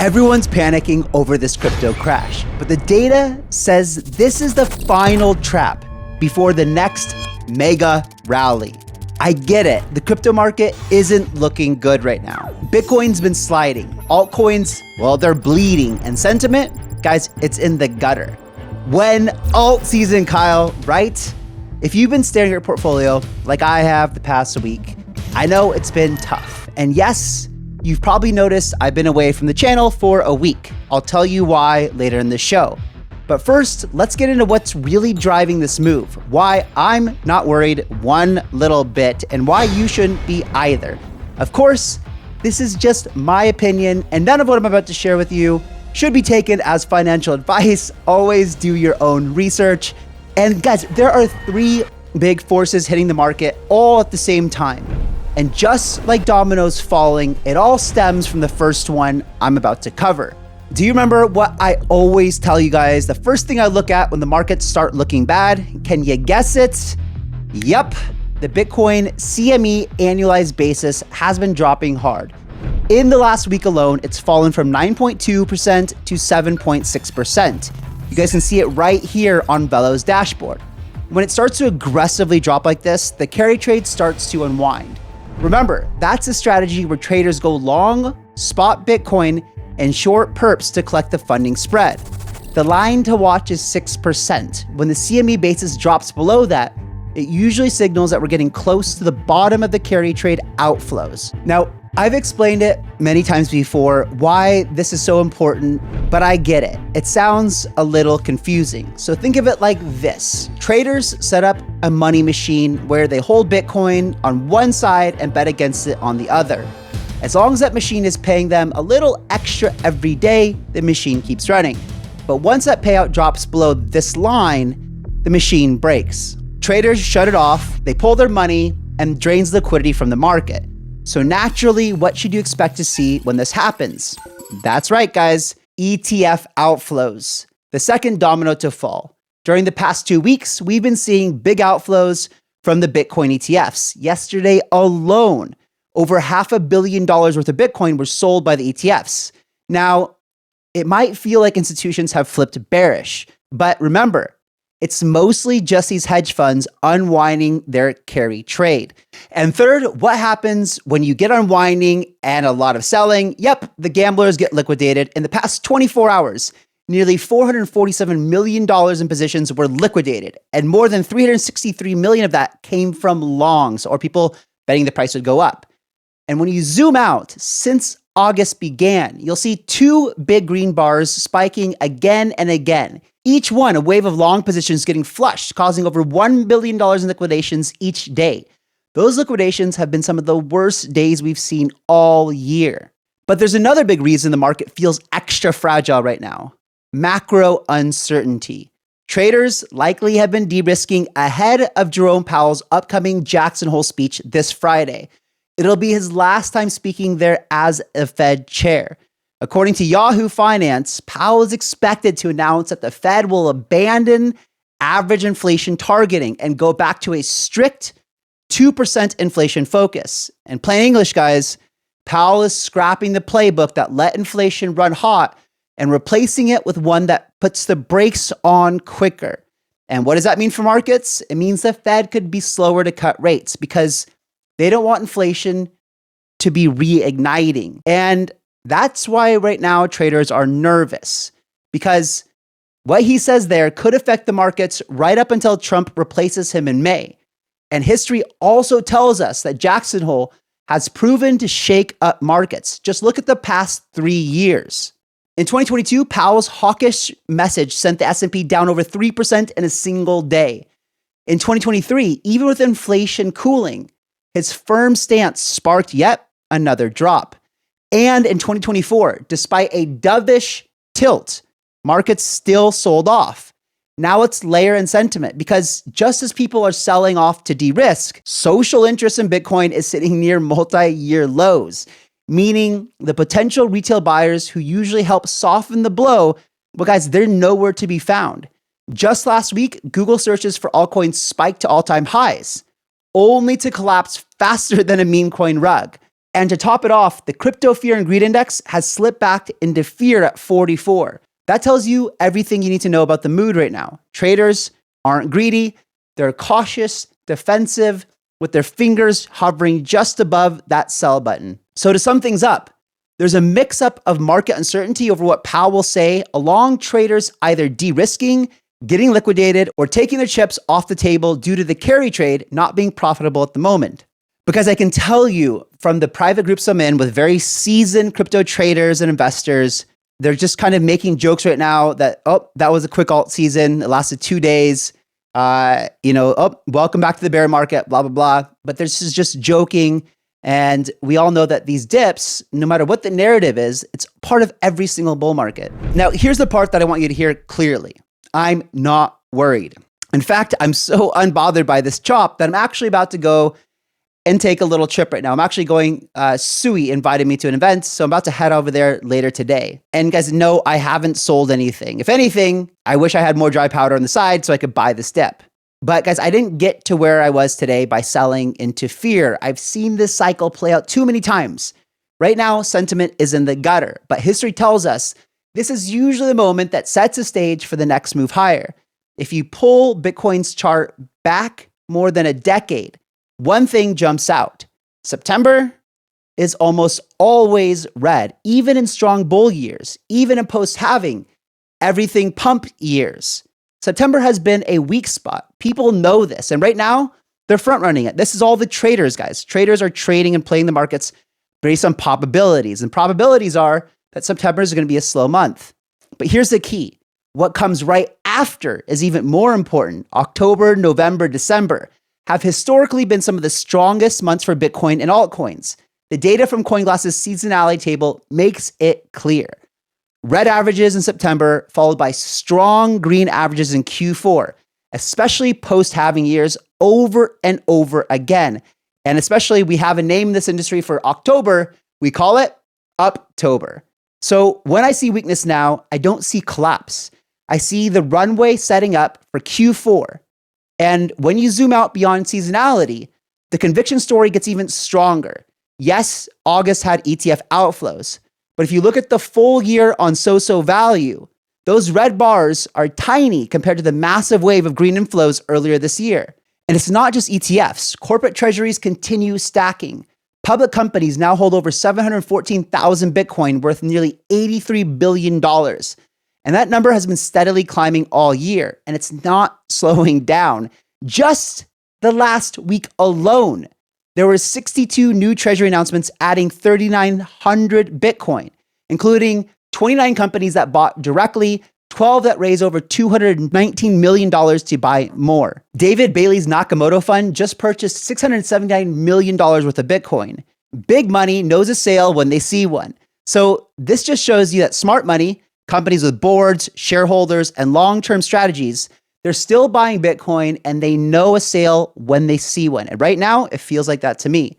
Everyone's panicking over this crypto crash, but the data says this is the final trap before the next mega rally. I get it, the crypto market isn't looking good right now. Bitcoin's been sliding, altcoins, well, they're bleeding, and sentiment, guys, it's in the gutter. When alt season, Kyle, right? If you've been staring at your portfolio like I have the past week, I know it's been tough. And yes, you've probably noticed I've been away from the channel for a week. I'll tell you why later in the show. But first, let's get into what's really driving this move, why I'm not worried one little bit, and why you shouldn't be either. Of course, this is just my opinion, and none of what I'm about to share with you should be taken as financial advice. Always do your own research. And guys, there are three big forces hitting the market all at the same time. And just like dominoes falling, it all stems from the first one I'm about to cover. Do you remember what I always tell you guys? The first thing I look at when the markets start looking bad, can you guess it? Yep, the Bitcoin CME annualized basis has been dropping hard. In the last week alone, it's fallen from 9.2% to 7.6%. You guys can see it right here on Velo's dashboard. When it starts to aggressively drop like this, the carry trade starts to unwind. Remember, that's a strategy where traders go long, spot Bitcoin, and short perps to collect the funding spread. The line to watch is 6%. When the CME basis drops below that, it usually signals that we're getting close to the bottom of the carry trade outflows. Now, I've explained it many times before why this is so important, but I get it. It sounds a little confusing. So think of it like this. Traders set up a money machine where they hold Bitcoin on one side and bet against it on the other. As long as that machine is paying them a little extra every day, the machine keeps running. But once that payout drops below this line, the machine breaks. Traders shut it off, they pull their money, and drains liquidity from the market. So naturally, what should you expect to see when this happens? That's right, guys, ETF outflows, the second domino to fall. During the past 2 weeks, we've been seeing big outflows from the Bitcoin ETFs. Yesterday alone, over $500 million worth of Bitcoin were sold by the ETFs. Now, it might feel like institutions have flipped bearish, but remember, it's mostly just these hedge funds unwinding their carry trade. And third, what happens when you get unwinding and a lot of selling? Yep, the gamblers get liquidated. In the past 24 hours, nearly $447 million in positions were liquidated, and more than $363 million of that came from longs, or people betting the price would go up. And when you zoom out, since August began, you'll see two big green bars spiking again and again. Each one, a wave of long positions getting flushed, causing over $1 billion in liquidations each day. Those liquidations have been some of the worst days we've seen all year. But there's another big reason the market feels extra fragile right now: macro uncertainty. Traders likely have been de-risking ahead of Jerome Powell's upcoming Jackson Hole speech this Friday. It'll be his last time speaking there as a Fed chair. According to Yahoo Finance, Powell is expected to announce that the Fed will abandon average inflation targeting and go back to a strict 2% inflation focus. In plain English, guys, Powell is scrapping the playbook that let inflation run hot and replacing it with one that puts the brakes on quicker. And what does that mean for markets? It means the Fed could be slower to cut rates because they don't want inflation to be reigniting. And that's why right now traders are nervous, because what he says there could affect the markets right up until Trump replaces him in May. And history also tells us that Jackson Hole has proven to shake up markets. Just look at the past 3 years. In 2022, Powell's hawkish message sent the S&P down over 3% in a single day. In 2023, even with inflation cooling, his firm stance sparked yet another drop. And in 2024, despite a dovish tilt, markets still sold off. Now it's layer and sentiment, because just as people are selling off to de-risk, social interest in Bitcoin is sitting near multi-year lows, meaning the potential retail buyers who usually help soften the blow, well, guys, they're nowhere to be found. Just last week, Google searches for altcoins spiked to all-time highs, only to collapse faster than a meme coin rug. And to top it off, the crypto fear and greed index has slipped back into fear at 44. That tells you everything you need to know about the mood right now. Traders aren't greedy. They're cautious, defensive, with their fingers hovering just above that sell button. So to sum things up, there's a mix-up of market uncertainty over what Powell will say, along traders either de-risking, getting liquidated, or taking their chips off the table due to the carry trade not being profitable at the moment. Because I can tell you from the private groups I'm in with very seasoned crypto traders and investors, they're just kind of making jokes right now that, oh, that was a quick alt season. It lasted 2 days. Oh, welcome back to the bear market, blah, blah, blah. But this is just joking. And we all know that these dips, no matter what the narrative is, it's part of every single bull market. Now, here's the part that I want you to hear clearly. I'm not worried. In fact, I'm so unbothered by this chop that I'm actually about to go and take a little trip right now. I'm actually going, Sui invited me to an event, so I'm about to head over there later today. And guys, no, I haven't sold anything. If anything, I wish I had more dry powder on the side so I could buy this dip. But guys, I didn't get to where I was today by selling into fear. I've seen this cycle play out too many times. Right now, sentiment is in the gutter, but history tells us this is usually the moment that sets a stage for the next move higher. If you pull Bitcoin's chart back more than a decade, one thing jumps out. September is almost always red, even in strong bull years, even in post-halving, everything pump years. September has been a weak spot. People know this. And right now, they're front-running it. This is all the traders, guys. Traders are trading and playing the markets based on probabilities. And probabilities are that September is going to be a slow month. But here's the key. What comes right after is even more important. October, November, December have historically been some of the strongest months for Bitcoin and altcoins. The data from CoinGlass's seasonality table makes it clear. Red averages in September, followed by strong green averages in Q4, especially post-halving years over and over again. And especially, we have a name in this industry for October. We call it Uptober. So when I see weakness now, I don't see collapse. I see the runway setting up for Q4. And when you zoom out beyond seasonality, the conviction story gets even stronger. Yes, August had ETF outflows, but if you look at the full year on so-so value, those red bars are tiny compared to the massive wave of green inflows earlier this year. And it's not just ETFs. Corporate treasuries continue stacking. Public companies now hold over 714,000 Bitcoin worth nearly $83 billion. And that number has been steadily climbing all year, and it's not slowing down. Just the last week alone, there were 62 new treasury announcements adding 3,900 Bitcoin, including 29 companies that bought directly, 12 that raised over $219 million to buy more. David Bailey's Nakamoto Fund just purchased $679 million worth of Bitcoin. Big money knows a sale when they see one. So this just shows you that smart money, companies with boards, shareholders, and long-term strategies, they're still buying Bitcoin and they know a sale when they see one. And right now, it feels like that to me.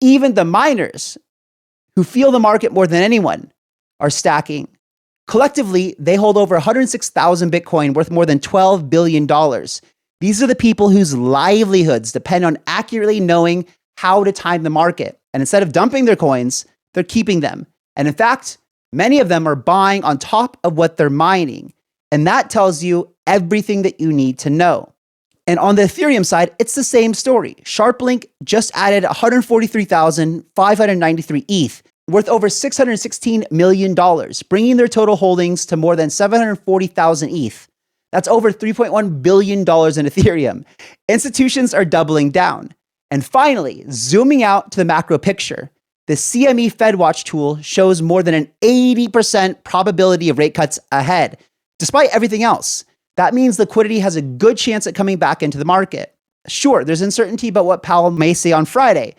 Even the miners, who feel the market more than anyone, are stacking. Collectively, they hold over 106,000 Bitcoin worth more than $12 billion. These are the people whose livelihoods depend on accurately knowing how to time the market. And instead of dumping their coins, they're keeping them. And in fact, many of them are buying on top of what they're mining. And that tells you everything that you need to know. And on the Ethereum side, it's the same story. SharpLink just added 143,593 ETH, worth over $616 million, bringing their total holdings to more than 740,000 ETH. That's over $3.1 billion in Ethereum. Institutions are doubling down. And finally, zooming out to the macro picture, the CME FedWatch tool shows more than an 80% probability of rate cuts ahead. Despite everything else, that means liquidity has a good chance at coming back into the market. Sure, there's uncertainty about what Powell may say on Friday,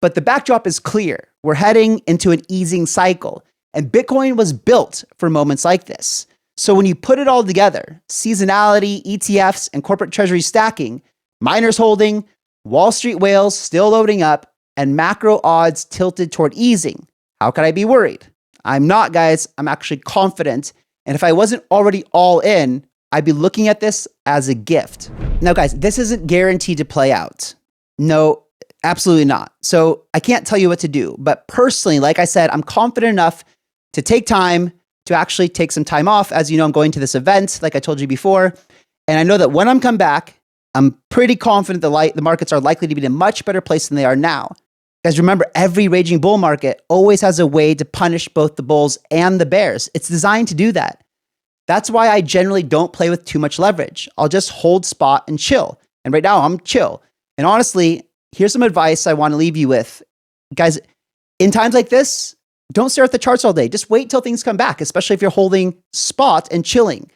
but the backdrop is clear. We're heading into an easing cycle, and Bitcoin was built for moments like this. So when you put it all together, seasonality, ETFs, and corporate treasury stacking, miners holding, Wall Street whales still loading up, and macro odds tilted toward easing, how could I be worried? I'm not, guys. I'm actually confident. And if I wasn't already all in, I'd be looking at this as a gift. Now, guys, this isn't guaranteed to play out. No, Absolutely not. So I can't tell you what to do. But personally, like I said, I'm confident enough to take time to actually take some time off. As you know, I'm going to this event, like I told you before. And I know that when I'm come back, I'm pretty confident the markets are likely to be in a much better place than they are now. Guys, remember, every raging bull market always has a way to punish both the bulls and the bears. It's designed to do that. That's why I generally don't play with too much leverage. I'll just hold spot and chill. And right now I'm chill. And honestly, here's some advice I want to leave you with. Guys, in times like this, don't stare at the charts all day. Just wait till things come back, especially if you're holding spot and chilling.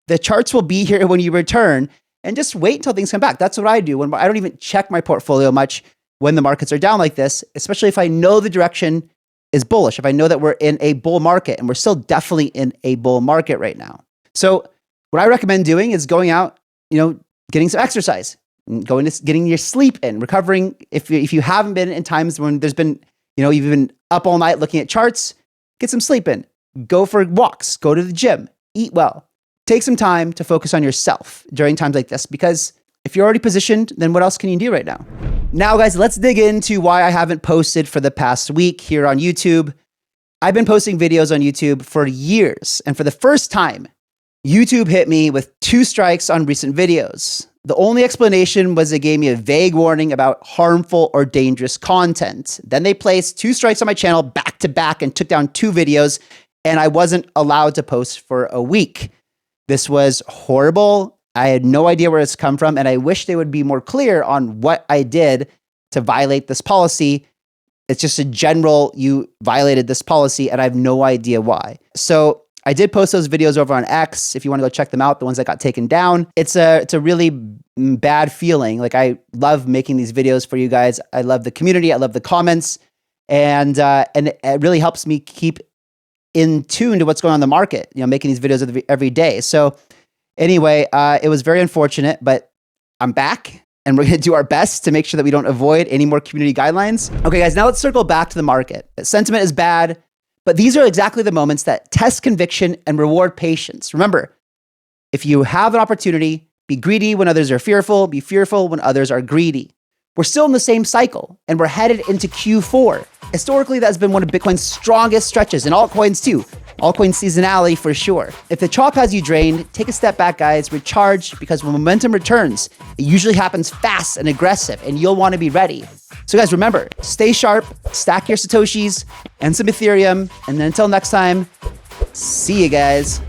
The charts will be here when you return, and just wait until things come back. That's what I do. When I don't even check my portfolio much when the markets are down like this, especially if I know the direction is bullish, if I know that we're in a bull market, and we're still definitely in a bull market right now. So what I recommend doing is going out, getting some exercise, getting your sleep in, recovering. If you haven't been in times when there's been, you've been up all night looking at charts, get some sleep in, go for walks, go to the gym, eat well, take some time to focus on yourself during times like this, because if you're already positioned, then what else can you do right now? Now, guys, let's dig into why I haven't posted for the past week here on YouTube. I've been posting videos on YouTube for years, and for the first time, YouTube hit me with 2 strikes on recent videos. The only explanation was they gave me a vague warning about harmful or dangerous content. Then they placed 2 strikes on my channel back to back and took down 2 videos, and I wasn't allowed to post for a week. This was horrible. I had no idea where it's come from, and I wish they would be more clear on what I did to violate this policy. It's just a general, you violated this policy, and I have no idea why. So I did post those videos over on X. If you want to go check them out, the ones that got taken down. It's a really bad feeling. Like, I love making these videos for you guys. I love the community. I love the comments, and it really helps me keep in tune to what's going on in the market. Making these videos every day. So anyway, it was very unfortunate, but I'm back, and we're going to do our best to make sure that we don't avoid any more community guidelines. Okay, guys, now let's circle back to the market. Sentiment is bad, but these are exactly the moments that test conviction and reward patience. Remember, if you have an opportunity, be greedy when others are fearful, be fearful when others are greedy. We're still in the same cycle, and we're headed into Q4. Historically, that's been one of Bitcoin's strongest stretches, and altcoins too. Altcoin seasonality for sure. If the chalk has you drained, take a step back, guys, recharge, because when momentum returns, it usually happens fast and aggressive, and you'll want to be ready. So guys, remember, stay sharp, stack your Satoshis and some Ethereum, and then until next time, see you guys.